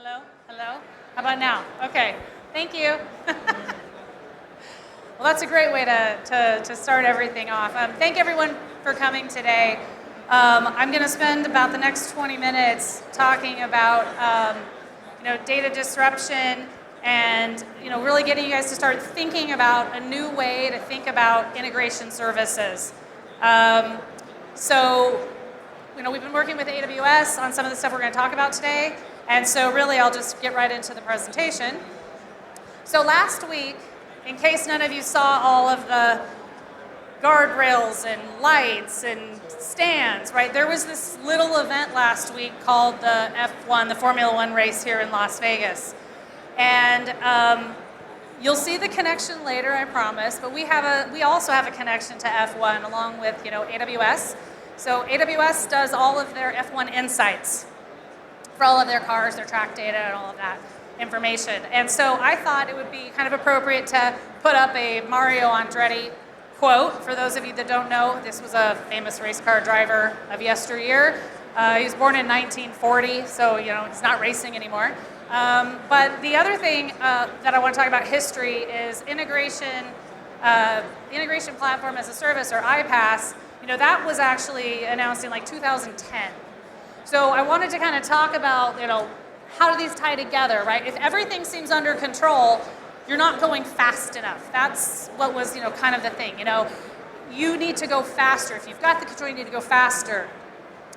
Hello? Hello? How about now? Okay. Thank you. Well, that's a great way to start everything off. Thank everyone for coming today. I'm going to spend about the next 20 minutes talking about data disruption and really getting you guys to start thinking about a new way to think about integration services. We've been working with AWS on some of the stuff we're going to talk about today, and so really I'll just get right into the presentation. So last week, in case none of you saw all of the guardrails and lights and stands, right? There was this little event last week called the F1, the Formula One race here in Las Vegas. And you'll see the connection later, I promise, but we also have a connection to F1 along with AWS. So AWS does all of their F1 insights for all of their cars, their track data, and all of that information. And so I thought it would be kind of appropriate to put up a Mario Andretti quote. For those of you that don't know, this was a famous race car driver of yesteryear. He was born in 1940, so he's not racing anymore. But the other thing that I want to talk about history is integration platform as a service, or iPaaS. That was actually announced in like 2010. So I wanted to kind of talk about, how do these tie together, right? If everything seems under control, you're not going fast enough. That's what was, kind of the thing. You need to go faster. If you've got the control, you need to go faster.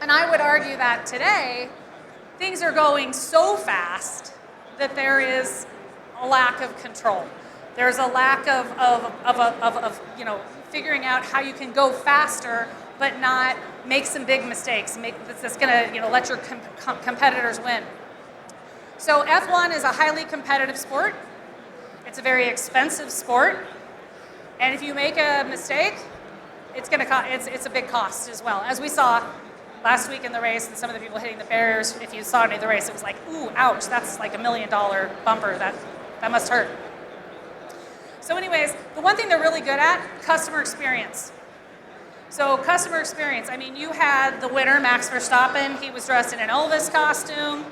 And I would argue that today, things are going so fast that there is a lack of control. There's a lack of figuring out how you can go faster, but not make some big mistakes. That's going to let your competitors win. So F1 is a highly competitive sport. It's a very expensive sport, and if you make a mistake, it's a big cost as well. As we saw last week in the race, and some of the people hitting the barriers, if you saw any of the race, it was like, ooh, ouch, that's like $1 million bumper. That must hurt. So anyways, the one thing they're really good at, customer experience. So customer experience, you had the winner, Max Verstappen. He was dressed in an Elvis costume.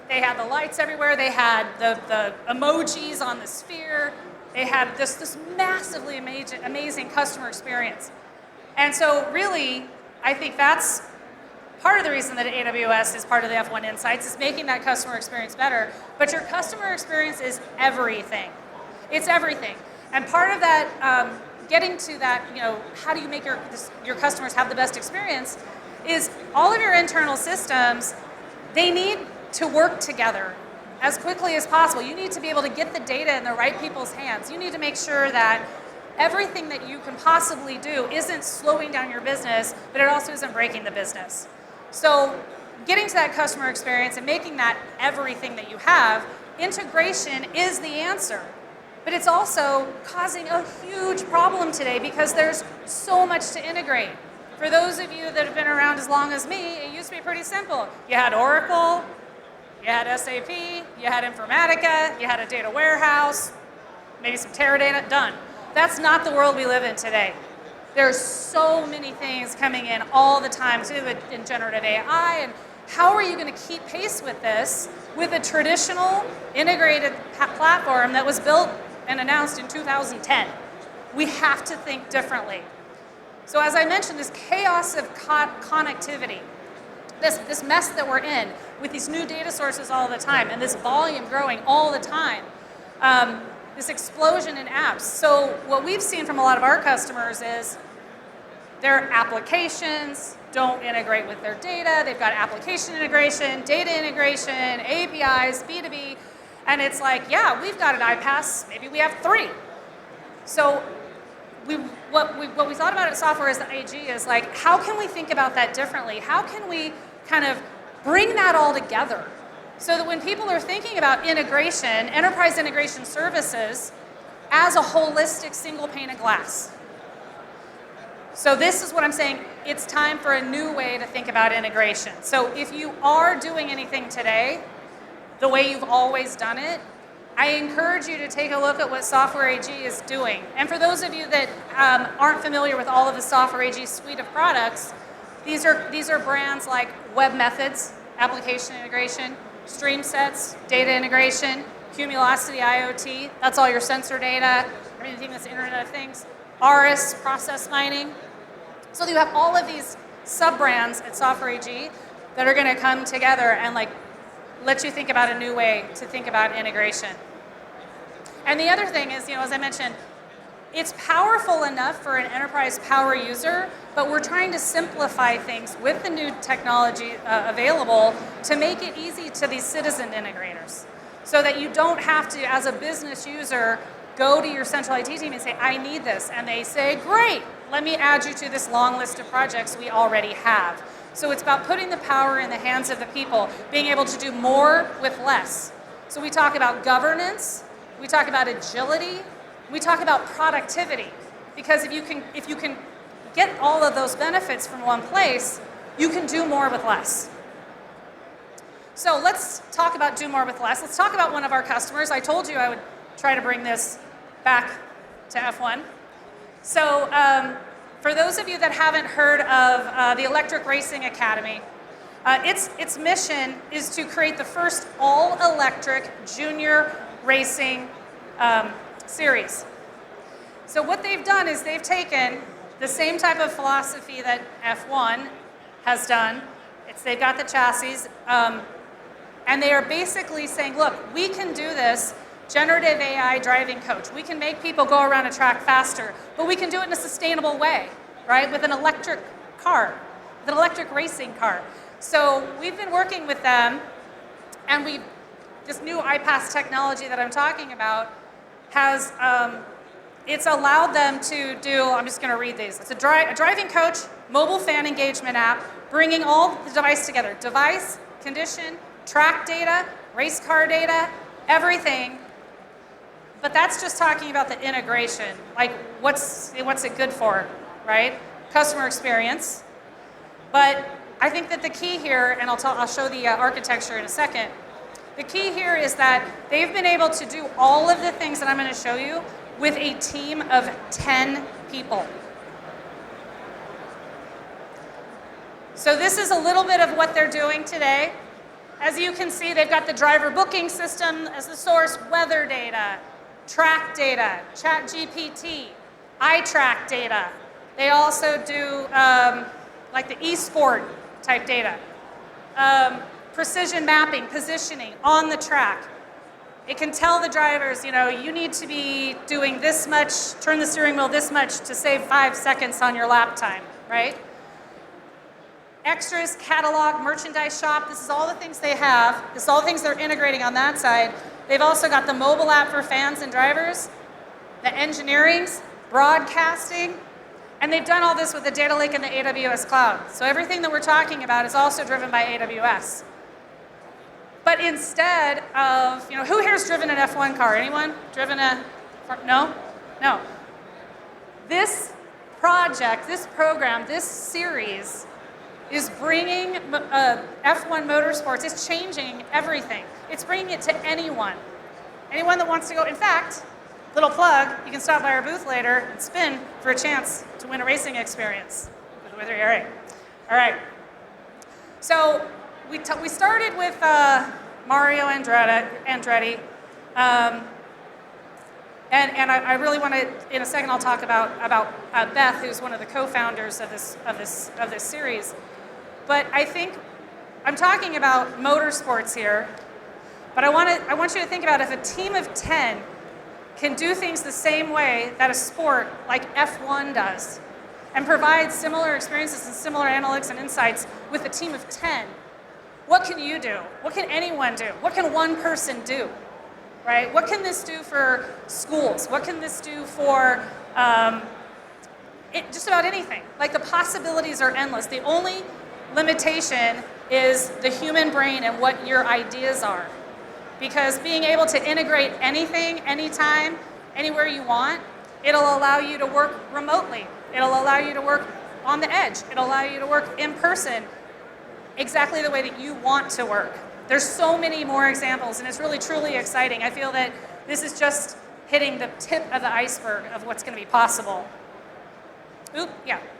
They had the lights everywhere. They had the emojis on the sphere. They had this massively amazing customer experience. And so really, I think that's part of the reason that AWS is part of the F1 Insights, is making that customer experience better. But your customer experience is everything. It's everything. And part of that, getting to that, how do you make your customers have the best experience, is all of your internal systems, they need to work together as quickly as possible. You need to be able to get the data in the right people's hands. You need to make sure that everything that you can possibly do isn't slowing down your business, but it also isn't breaking the business. So getting to that customer experience and making that everything that you have, integration is the answer. But it's also causing a huge problem today because there's so much to integrate. For those of you that have been around as long as me, it used to be pretty simple. You had Oracle, you had SAP, you had Informatica, you had a data warehouse, maybe some Teradata, done. That's not the world we live in today. There's so many things coming in all the time, too, in generative AI, and how are you going to keep pace with this with a traditional integrated platform that was built and announced in 2010? We have to think differently. So as I mentioned, this chaos of connectivity, this mess that we're in with these new data sources all the time and this volume growing all the time, this explosion in apps. So what we've seen from a lot of our customers is their applications don't integrate with their data. They've got application integration, data integration, APIs, B2B, and it's like, yeah, we've got an iPaaS, maybe we have 3. So what we thought about at Software as the AG is like, how can we think about that differently? How can we kind of bring that all together so that when people are thinking about integration, enterprise integration services, as a holistic single pane of glass? So this is what I'm saying. It's time for a new way to think about integration. So if you are doing anything today the way you've always done it, I encourage you to take a look at what Software AG is doing. And for those of you that aren't familiar with all of the Software AG suite of products, these are brands like Web Methods, application integration, stream sets, data integration, Cumulosity IoT, that's all your sensor data, everything that's Internet of Things, ARIS, process mining. So you have all of these sub-brands at Software AG that are going to come together and like let you think about a new way to think about integration. And the other thing is, as I mentioned, it's powerful enough for an enterprise power user, but we're trying to simplify things with the new technology available to make it easy to these citizen integrators, so that you don't have to, as a business user, go to your central IT team and say, I need this. And they say, great, let me add you to this long list of projects we already have. So it's about putting the power in the hands of the people, being able to do more with less. So we talk about governance, we talk about agility, we talk about productivity. Because if you can get all of those benefits from one place, you can do more with less. So let's talk about do more with less. Let's talk about one of our customers. I told you I would try to bring this back to F1. So for those of you that haven't heard of the Electric Racing Academy, its mission is to create the first all-electric junior racing series. So what they've done is they've taken the same type of philosophy that F1 has done. They've got the chassis, and they are basically saying, look, we can do this generative AI driving coach. We can make people go around a track faster, but we can do it in a sustainable way, right? With an electric car, with an electric racing car. So we've been working with them, and this new iPaaS technology that I'm talking about has, it's allowed them to do, I'm just going to read these. It's a driving coach, mobile fan engagement app, bringing all the device together. Device, condition, track data, race car data, everything. But that's just talking about the integration. Like, what's it good for, right? Customer experience. But I think that the key here, and I'll show the architecture in a second, the key here is that they've been able to do all of the things that I'm going to show you with a team of 10 people. So this is a little bit of what they're doing today. As you can see, they've got the driver booking system as the source, weather data, track data, ChatGPT, iTrack data. They also do like the eSport type data. Precision mapping, positioning on the track. It can tell the drivers, you need to be doing this much, turn the steering wheel this much to save 5 seconds on your lap time, right? Extras, catalog, merchandise shop, this is all the things they have. This is all the things they're integrating on that side. They've also got the mobile app for fans and drivers, the engineerings, broadcasting, and they've done all this with the data lake and the AWS cloud. So everything that we're talking about is also driven by AWS. But instead of, who here's driven an F1 car? Anyone? Driven no? No. This project, this program, this series is bringing F1 Motorsports, it's changing everything. It's bringing it to anyone. Anyone that wants to go. In fact, little plug, you can stop by our booth later and spin for a chance to win a racing experience with your area. All right. So we started with Mario Andretti. And I really want to, in a second, I'll talk about Beth, who's one of the co-founders of this series. But I think I'm talking about motorsports here. But I want you to think about if a team of 10 can do things the same way that a sport like F1 does, and provide similar experiences and similar analytics and insights with a team of 10. What can you do? What can anyone do? What can one person do? Right? What can this do for schools? What can this do for just about anything? Like, the possibilities are endless. The only limitation is the human brain and what your ideas are. Because being able to integrate anything, anytime, anywhere you want, it'll allow you to work remotely. It'll allow you to work on the edge. It'll allow you to work in person exactly the way that you want to work. There's so many more examples, and it's really, truly exciting. I feel that this is just hitting the tip of the iceberg of what's going to be possible.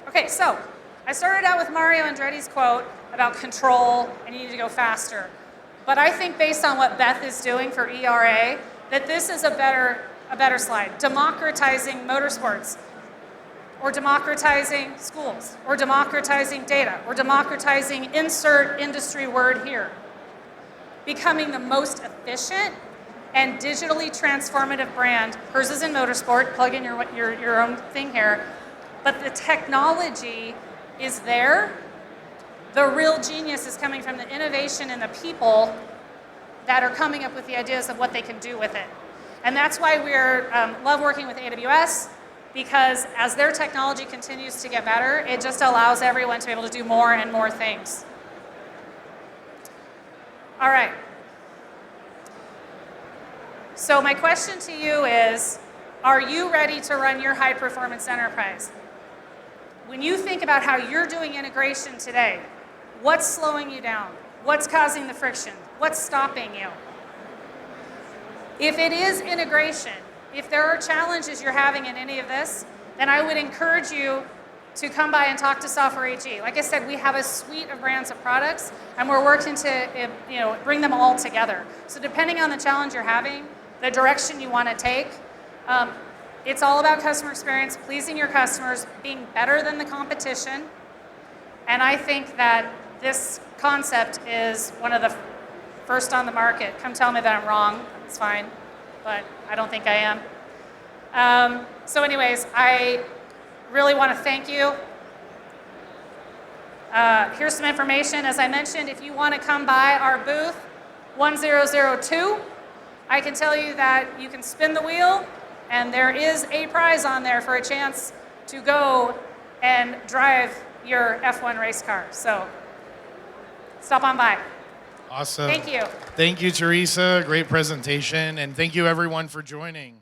Okay, so I started out with Mario Andretti's quote about control, and you need to go faster. But I think based on what Beth is doing for ERA, that this is a better slide. Democratizing motorsports, or democratizing schools, or democratizing data, or democratizing insert industry word here. Becoming the most efficient and digitally transformative brand. Hers is in motorsport, plug in your own thing here. But the technology is there. The real genius is coming from the innovation and the people that are coming up with the ideas of what they can do with it. And that's why we're love working with AWS, because as their technology continues to get better, it just allows everyone to be able to do more and more things. All right. So my question to you is, are you ready to run your high-performance enterprise? When you think about how you're doing integration today, what's slowing you down? What's causing the friction? What's stopping you? If it is integration, if there are challenges you're having in any of this, then I would encourage you to come by and talk to Software AG. Like I said, we have a suite of brands of products, and we're working to bring them all together. So depending on the challenge you're having, the direction you want to take, it's all about customer experience, pleasing your customers, being better than the competition. And I think that this concept is one of the first on the market. Come tell me that I'm wrong, it's fine, but I don't think I am. So anyways, I really want to thank you. Here's some information. As I mentioned, if you want to come by our booth, 1002, I can tell you that you can spin the wheel, and there is a prize on there for a chance to go and drive your F1 race car. So stop on by. Awesome. Thank you. Thank you, Teresa. Great presentation. And thank you, everyone, for joining.